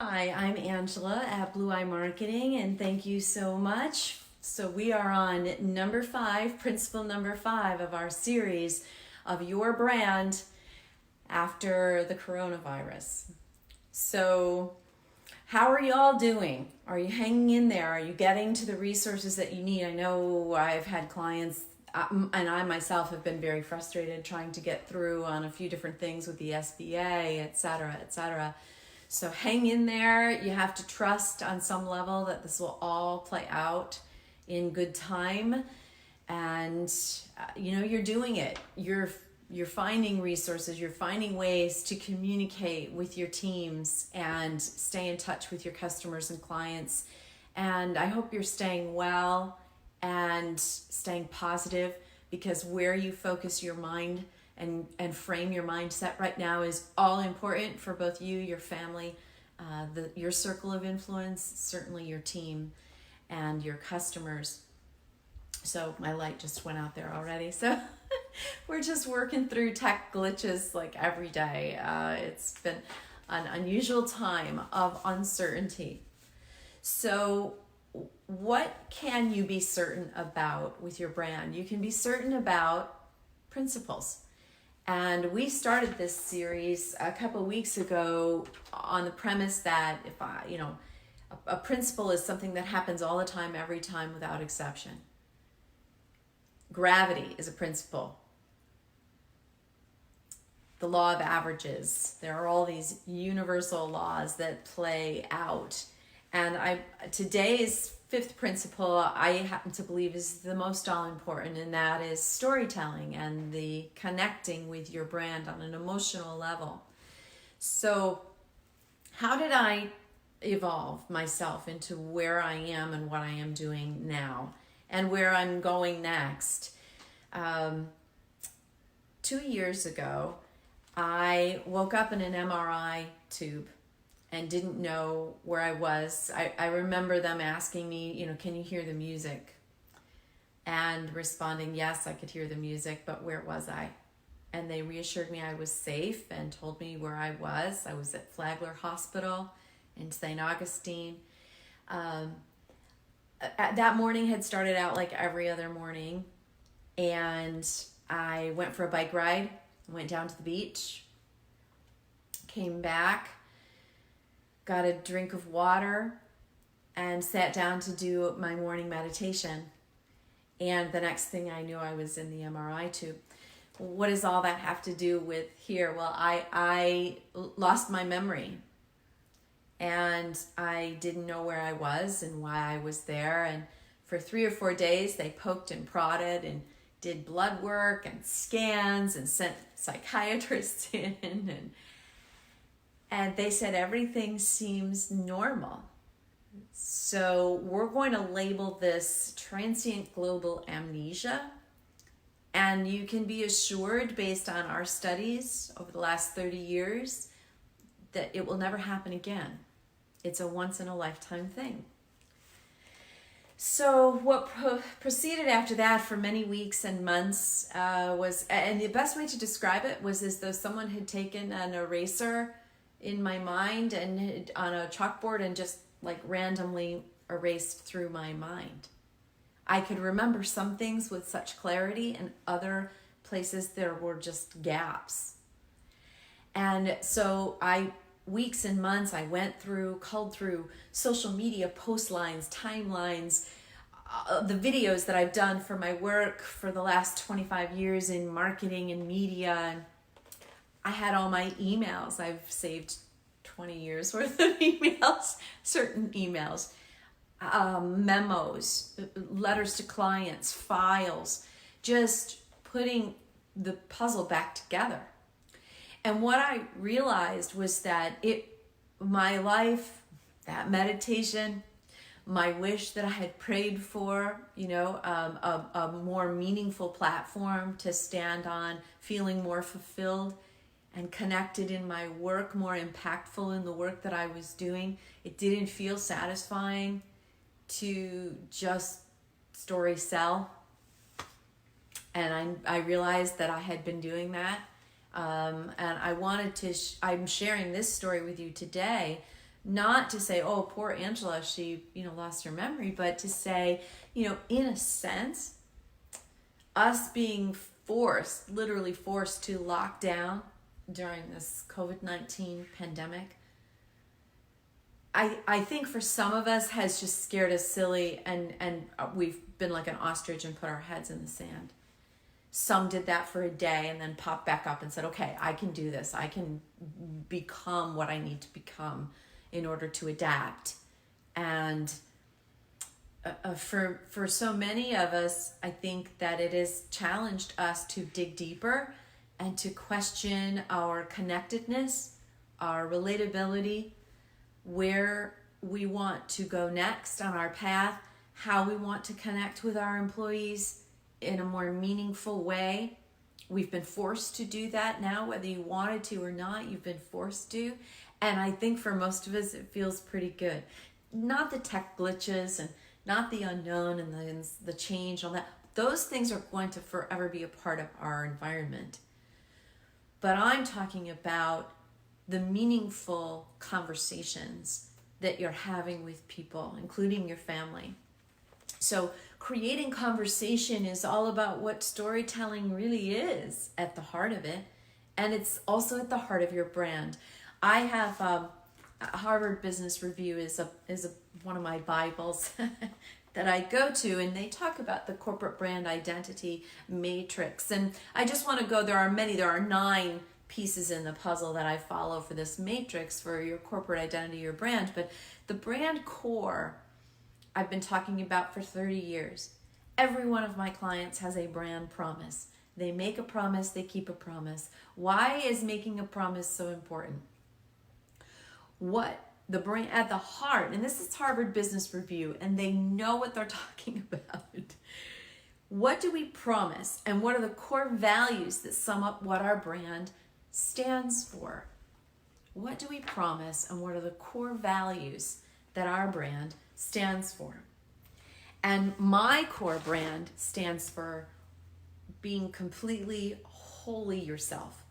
Hi, I'm Angela at Blue Eye Marketing, and thank you so much. So, we are on number five, principle number five of our series of your brand after the coronavirus. So, how are y'all doing? Are you hanging in there? Are you getting to the resources that you need? I know I've had clients, and I myself have been very frustrated trying to get through on a few different things with the SBA, et cetera, et cetera. So hang in there. You have to trust on some level that this will all play out in good time. And you're doing it. You're finding resources, you're finding ways to communicate with your teams and stay in touch with your customers and clients. And I hope you're staying well and staying positive, because where you focus your mind and frame your mindset right now is all important for both you, your family, your circle of influence, certainly your team and your customers. So my light just went out there already. So we're just working through tech glitches like every day. It's been an unusual time of uncertainty. So what can you be certain about with your brand? You can be certain about principles. And we started this series a couple of weeks ago on the premise that a principle is something that happens all the time, every time, without exception. Gravity is a principle. The law of averages. There are all these universal laws that play out. And today's fifth principle, I happen to believe, is the most all important, and that is storytelling and the connecting with your brand on an emotional level. So how did I evolve myself into where I am and what I am doing now and where I'm going next? 2 years ago, I woke up in an MRI tube and didn't know where I was. I remember them asking me, can you hear the music? And responding, yes, I could hear the music, but where was I? And they reassured me I was safe and told me where I was. I was at Flagler Hospital in St. Augustine. That morning had started out like every other morning, and I went for a bike ride, went down to the beach, came back, got a drink of water, and sat down to do my morning meditation. And the next thing I knew, I was in the MRI tube. What does all that have to do with here? Well, I lost my memory, and I didn't know where I was and why I was there. And for 3 or 4 days, they poked and prodded and did blood work and scans and sent psychiatrists in, and they said everything seems normal. So we're going to label this transient global amnesia. And you can be assured, based on our studies over the last 30 years, that it will never happen again. It's a once in a lifetime thing. So what proceeded after that for many weeks and months was, and the best way to describe it was as though someone had taken an eraser in my mind and on a chalkboard and just like randomly erased through my mind. I could remember some things with such clarity, and other places there were just gaps. And so weeks and months, I culled through social media post lines, timelines, the videos that I've done for my work for the last 25 years in marketing and media. And I had all my emails. I've saved 20 years worth of emails, certain emails, memos, letters to clients, files, just putting the puzzle back together. And what I realized was that my life, that meditation, my wish that I had prayed for, a more meaningful platform to stand on, feeling more fulfilled and connected in my work, more impactful in the work that I was doing. It didn't feel satisfying to just story sell. And I realized that I had been doing that. And I wanted to, I'm sharing this story with you today Not to say, oh, poor Angela, she, lost her memory, but to say, in a sense, us being literally forced to lock down during this COVID-19 pandemic, I think for some of us has just scared us silly, and we've been like an ostrich and put our heads in the sand. Some did that for a day and then popped back up and said, okay, I can do this. I can become what I need to become in order to adapt. And for so many of us, I think that it has challenged us to dig deeper and to question our connectedness, our relatability, where we want to go next on our path, how we want to connect with our employees in a more meaningful way. We've been forced to do that now, whether you wanted to or not, you've been forced to. And I think for most of us, it feels pretty good. Not the tech glitches and not the unknown and the change, all that. Those things are going to forever be a part of our environment. But I'm talking about the meaningful conversations that you're having with people, including your family. So creating conversation is all about what storytelling really is at the heart of it. And it's also at the heart of your brand. I have Harvard Business Review is one of my Bibles that I go to, and they talk about the corporate brand identity matrix. And I just want to go, there are 9 pieces in the puzzle that I follow for this matrix for your corporate identity, your brand. But the brand core I've been talking about for 30 years. Every one of my clients has a brand promise. They make a promise, they keep a promise. Why is making a promise so important? What the brand at the heart, and this is Harvard Business Review, and they know what they're talking about. What do we promise, and what are the core values that sum up what our brand stands for? What do we promise, and what are the core values that our brand stands for? And my core brand stands for being completely wholly yourself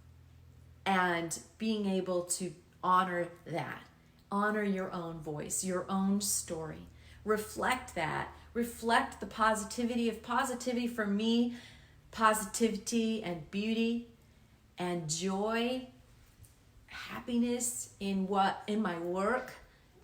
and being able to honor that, honor your own voice, your own story, reflect that, reflect the positivity of positivity. For me, positivity and beauty and joy, happiness in my work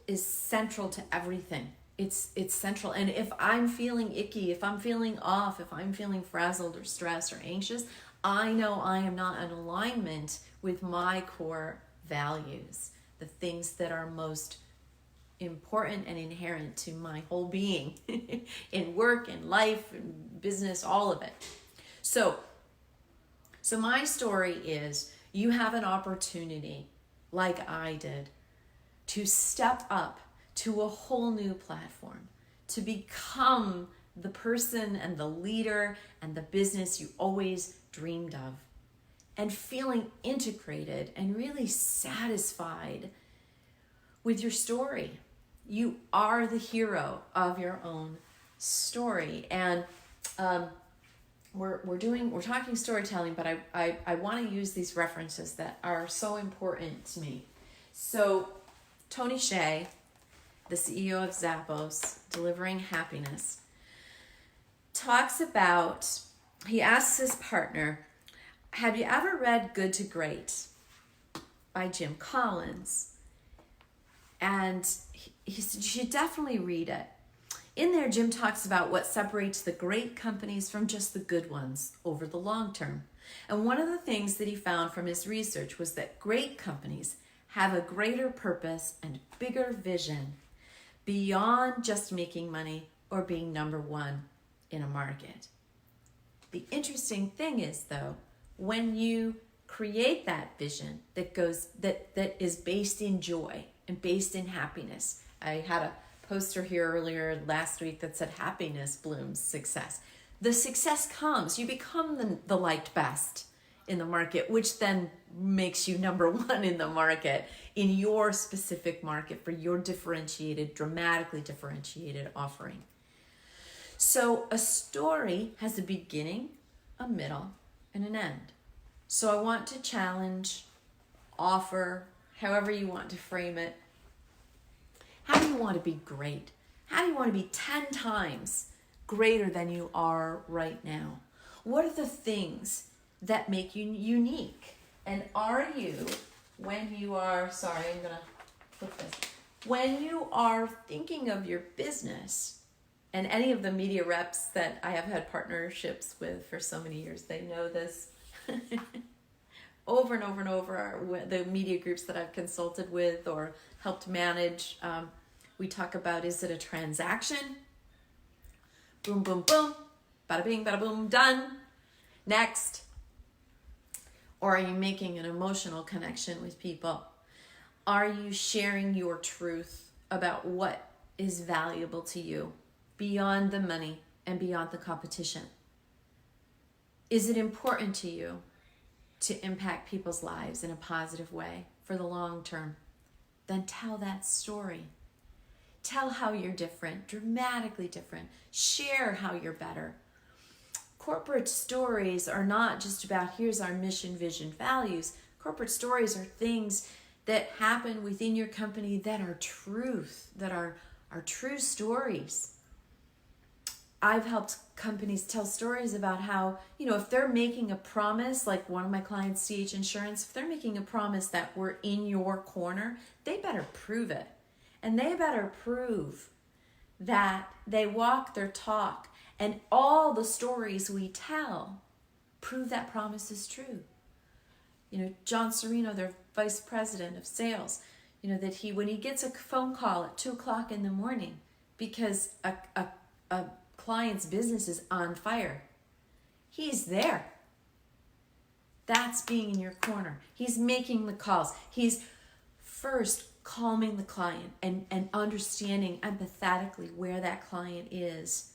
is central to everything. It's central. And if I'm feeling icky, if I'm feeling off, if I'm feeling frazzled or stressed or anxious, I know I am not in alignment with my core values, the things that are most important and inherent to my whole being in work, in life, in business, all of it. So my story is, you have an opportunity, like I did, to step up to a whole new platform, to become the person and the leader and the business you always dreamed of, and feeling integrated and really satisfied with your story. You are the hero of your own story. And we're talking storytelling, but I want to use these references that are so important to me. So Tony Hsieh, the CEO of Zappos, Delivering Happiness, talks about, he asks his partner, have you ever read Good to Great by Jim Collins? And he said, you should definitely read it. In there, Jim talks about what separates the great companies from just the good ones over the long term. And one of the things that he found from his research was that great companies have a greater purpose and bigger vision beyond just making money or being number one in a market. The interesting thing is, though, when you create that vision that is based in joy and based in happiness. I had a poster here earlier last week that said happiness blooms success. The success comes. You become the liked best in the market, which then makes you number one in the market, in your specific market, for your differentiated, dramatically differentiated offering. So a story has a beginning, a middle, and an end. So I want to challenge, offer, however you want to frame it, want to be great? How do you want to be 10 times greater than you are right now? What are the things that make you unique? And are you, when you are, sorry, I'm going to flip this. When you are thinking of your business, and any of the media reps that I have had partnerships with for so many years, they know this. Over and over and over, the media groups that I've consulted with or helped manage, we talk about, is it a transaction? Boom, boom, boom. Bada bing, bada boom, done. Next. Or are you making an emotional connection with people? Are you sharing your truth about what is valuable to you beyond the money and beyond the competition? Is it important to you to impact people's lives in a positive way for the long term? Then tell that story. Tell how you're different, dramatically different. Share how you're better. Corporate stories are not just about, here's our mission, vision, values. Corporate stories are things that happen within your company that are truth, that are true stories. I've helped companies tell stories about how, if they're making a promise, like one of my clients, CH Insurance, if they're making a promise that we're in your corner, they better prove it. And they better prove that they walk their talk, and all the stories we tell prove that promise is true. John Serino, their vice president of sales, that when he gets a phone call at 2:00 in the morning because a client's business is on fire, he's there. That's being in your corner. He's making the calls. He's first calming the client and understanding empathetically where that client is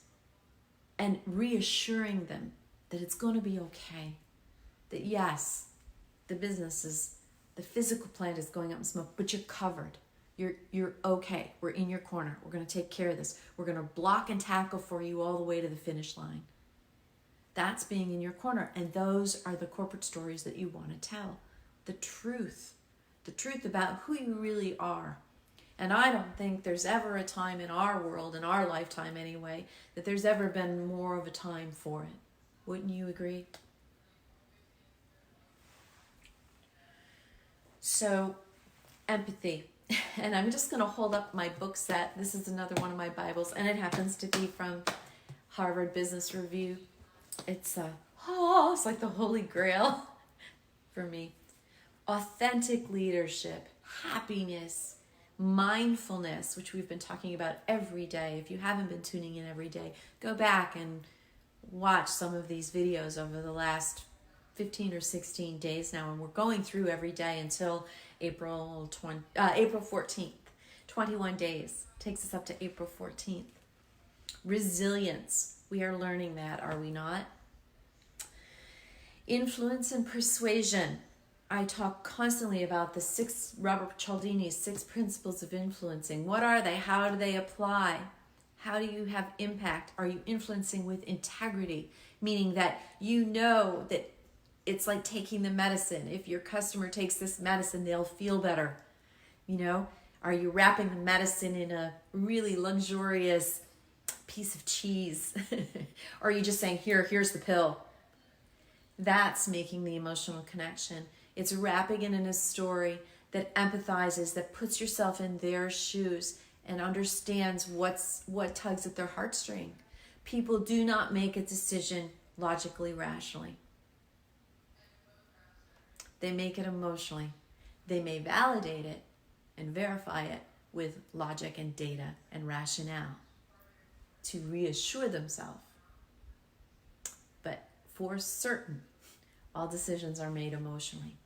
and reassuring them that it's going to be okay. That yes, the physical plant is going up in smoke, but you're covered. You're okay. We're in your corner. We're going to take care of this. We're going to block and tackle for you all the way to the finish line. That's being in your corner. And those are the corporate stories that you want to tell. The truth about who you really are. And I don't think there's ever a time in our world, in our lifetime anyway, that there's ever been more of a time for it. Wouldn't you agree? So, empathy. And I'm just going to hold up my book set. This is another one of my Bibles, and it happens to be from Harvard Business Review. It's like the Holy Grail for me. Authentic leadership, happiness, mindfulness, which we've been talking about every day. If you haven't been tuning in every day, go back and watch some of these videos over the last 15 or 16 days now, and we're going through every day until April 14th. 21 days takes us up to April 14th. Resilience. We are learning that, are we not? Influence and persuasion. I talk constantly about the Robert Cialdini's 6 principles of influencing. What are they? How do they apply? How do you have impact? Are you influencing with integrity? Meaning that that it's like taking the medicine. If your customer takes this medicine, they'll feel better. Are you wrapping the medicine in a really luxurious piece of cheese? Or are you just saying, here's the pill? That's making the emotional connection. It's wrapping it in a story that empathizes, that puts yourself in their shoes and understands what tugs at their heartstring. People do not make a decision logically, rationally. They make it emotionally. They may validate it and verify it with logic and data and rationale to reassure themselves. But for certain, all decisions are made emotionally.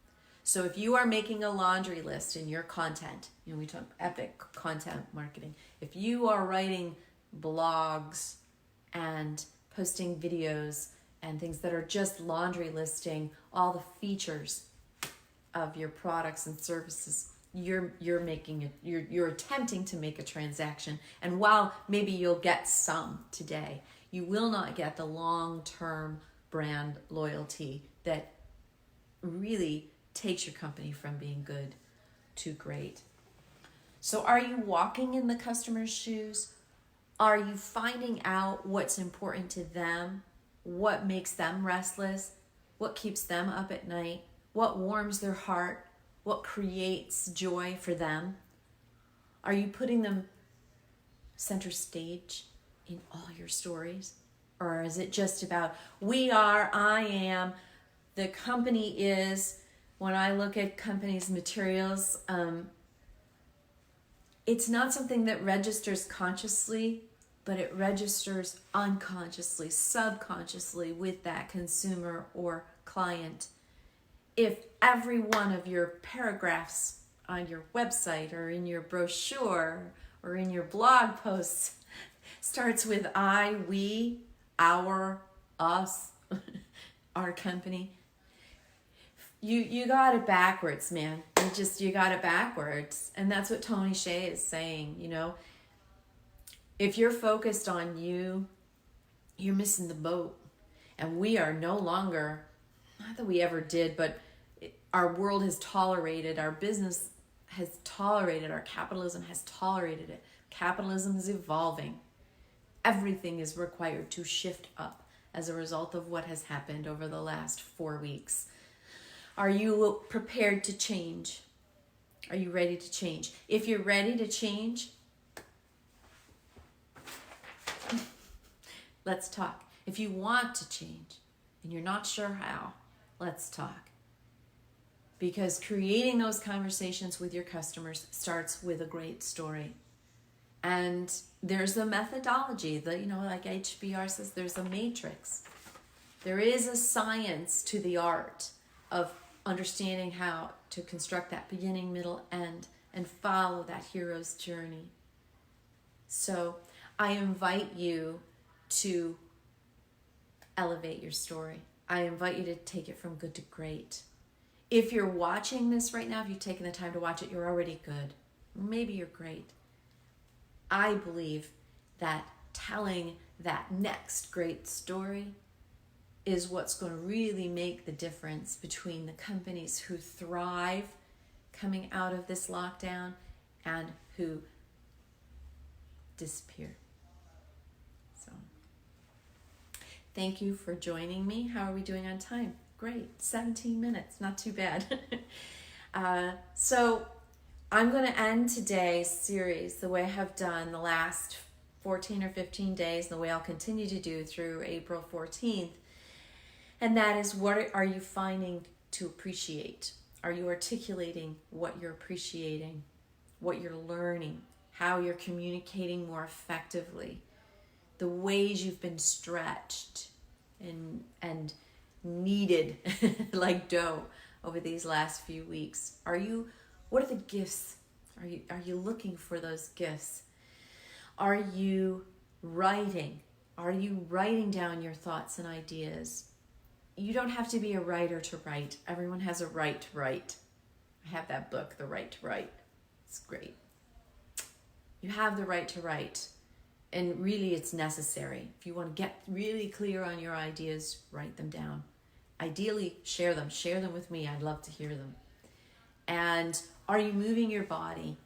So if you are making a laundry list in your content, we talk epic content marketing. If you are writing blogs and posting videos and things that are just laundry listing all the features of your products and services, you're attempting to make a transaction. And while maybe you'll get some today, you will not get the long-term brand loyalty that really takes your company from being good to great. So are you walking in the customer's shoes? Are you finding out what's important to them? What makes them restless? What keeps them up at night? What warms their heart? What creates joy for them? Are you putting them center stage in all your stories? Or is it just about we are, I am, the company is? When I look at companies' materials, it's not something that registers consciously, but it registers unconsciously, subconsciously with that consumer or client. If every one of your paragraphs on your website or in your brochure or in your blog posts starts with I, we, our, us, our company, you got it backwards, man. You got it backwards. And that's what Tony Hsieh is saying, you know. If you're focused on you, you're missing the boat. And we are no longer, not that we ever did, but our world has tolerated, our business has tolerated, our capitalism has tolerated it. Capitalism is evolving. Everything is required to shift up as a result of what has happened over the last 4 weeks. Are you prepared to change? Are you ready to change? If you're ready to change, let's talk. If you want to change and you're not sure how, let's talk. Because creating those conversations with your customers starts with a great story. And there's a methodology that, like HBR says, there's a matrix. There is a science to the art of understanding how to construct that beginning, middle, end, and follow that hero's journey. So I invite you to elevate your story. I invite you to take it from good to great. If you're watching this right now, if you've taken the time to watch it, you're already good. Maybe you're great. I believe that telling that next great story is what's going to really make the difference between the companies who thrive coming out of this lockdown and who disappear. So, thank you for joining me. How are we doing on time? Great, 17 minutes, not too bad. So I'm going to end today's series the way I have done the last 14 or 15 days, and the way I'll continue to do through April 14th. And that is, what are you finding to appreciate? Are you articulating what you're appreciating, what you're learning, how you're communicating more effectively, the ways you've been stretched and kneaded like dough over these last few weeks? What are the gifts? Are you looking for those gifts? Are you writing? Are you writing down your thoughts and ideas? You don't have to be a writer to write. Everyone has a right to write. I have that book, The Right to Write. It's great. You have the right to write. And really, it's necessary. If you want to get really clear on your ideas, write them down. Ideally, share them. Share them with me. I'd love to hear them. And are you moving your body?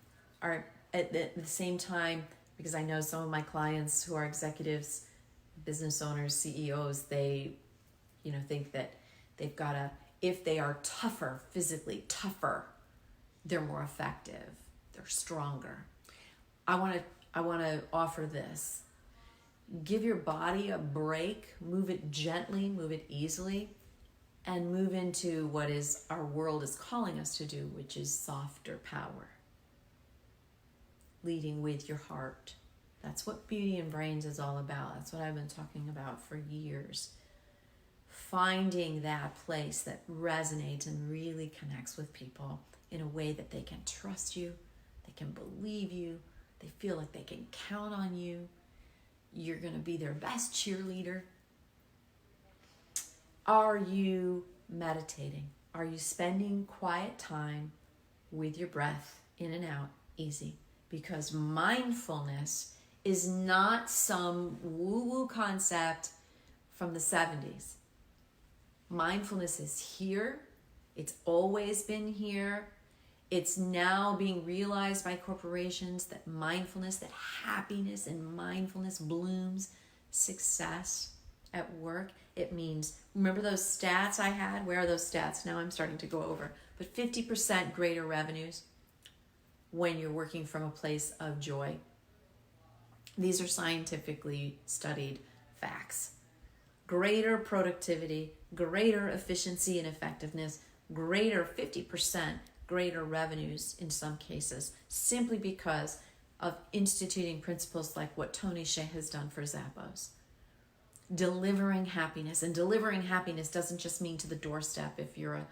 Or at the same time, because I know some of my clients who are executives, business owners, CEOs, they think that they've got to, if they are tougher, physically tougher, they're more effective, they're stronger. I want to offer this. Give your body a break, move it gently, move it easily, and move into what is our world is calling us to do, which is softer power. Leading with your heart. That's what Beauty and Brains is all about. That's what I've been talking about for years. Finding that place that resonates and really connects with people in a way that they can trust you, they can believe you, they feel like they can count on you. You're going to be their best cheerleader. Are you meditating? Are you spending quiet time with your breath in and out? Easy. Because mindfulness is not some woo-woo concept from the 70s. Mindfulness is here. It's always been here. It's now being realized by corporations that mindfulness, that happiness and mindfulness blooms success at work. It means, remember those stats I had? Where are those stats? Now I'm starting to go over. But 50% greater revenues when you're working from a place of joy. These are scientifically studied facts. Greater productivity, greater efficiency and effectiveness, greater 50% greater revenues in some cases, simply because of instituting principles like what Tony Hsieh has done for Zappos. Delivering happiness, and delivering happiness doesn't just mean to the doorstep if you're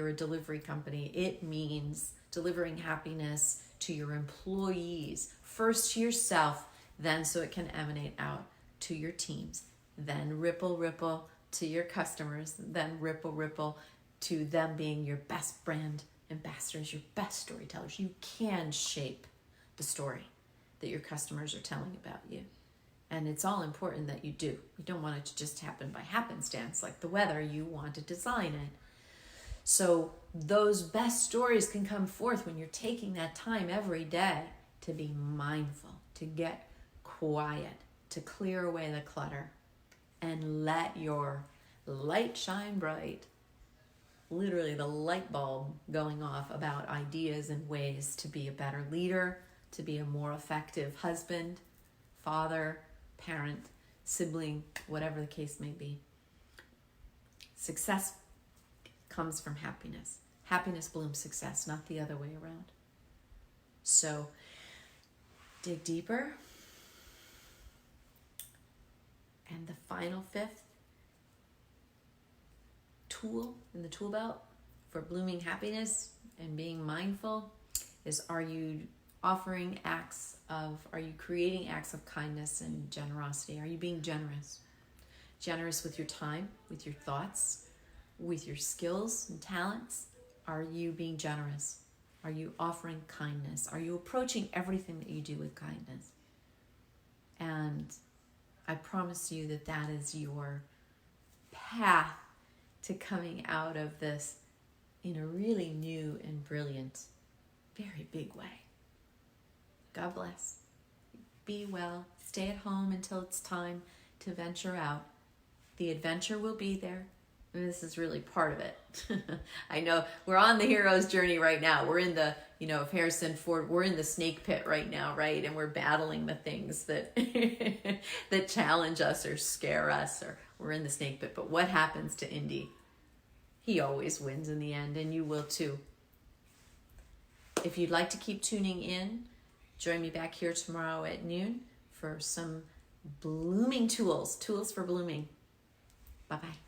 a delivery company. It means delivering happiness to your employees, first to yourself, then so it can emanate out to your teams, then ripple to your customers, then ripple to them being your best brand ambassadors, your best storytellers. You can shape the story that your customers are telling about you. And it's all important that you do. You don't want it to just happen by happenstance like the weather. You want to design it. So those best stories can come forth when you're taking that time every day to be mindful, to get quiet, to clear away the clutter, and let your light shine bright. Literally the light bulb going off about ideas and ways to be a better leader, to be a more effective husband, father, parent, sibling, whatever the case may be. Success comes from happiness. Happiness blooms success, not the other way around. So dig deeper. And the final fifth tool in the tool belt for blooming happiness and being mindful is, are you creating acts of kindness and generosity? Are you being generous? Generous with your time, with your thoughts, with your skills and talents? Are you being generous? Are you offering kindness? Are you approaching everything that you do with kindness? And I promise you that that is your path to coming out of this in a really new and brilliant, very big way. God bless. Be well. Stay at home until it's time to venture out. The adventure will be there. And this is really part of it. I know we're on the hero's journey right now. We're in the, if Harrison Ford, we're in the snake pit right now, right? And we're battling the things that that challenge us or scare us, or we're in the snake pit. But what happens to Indy? He always wins in the end, and you will too. If you'd like to keep tuning in, join me back here tomorrow at noon for some blooming tools for blooming. Bye-bye.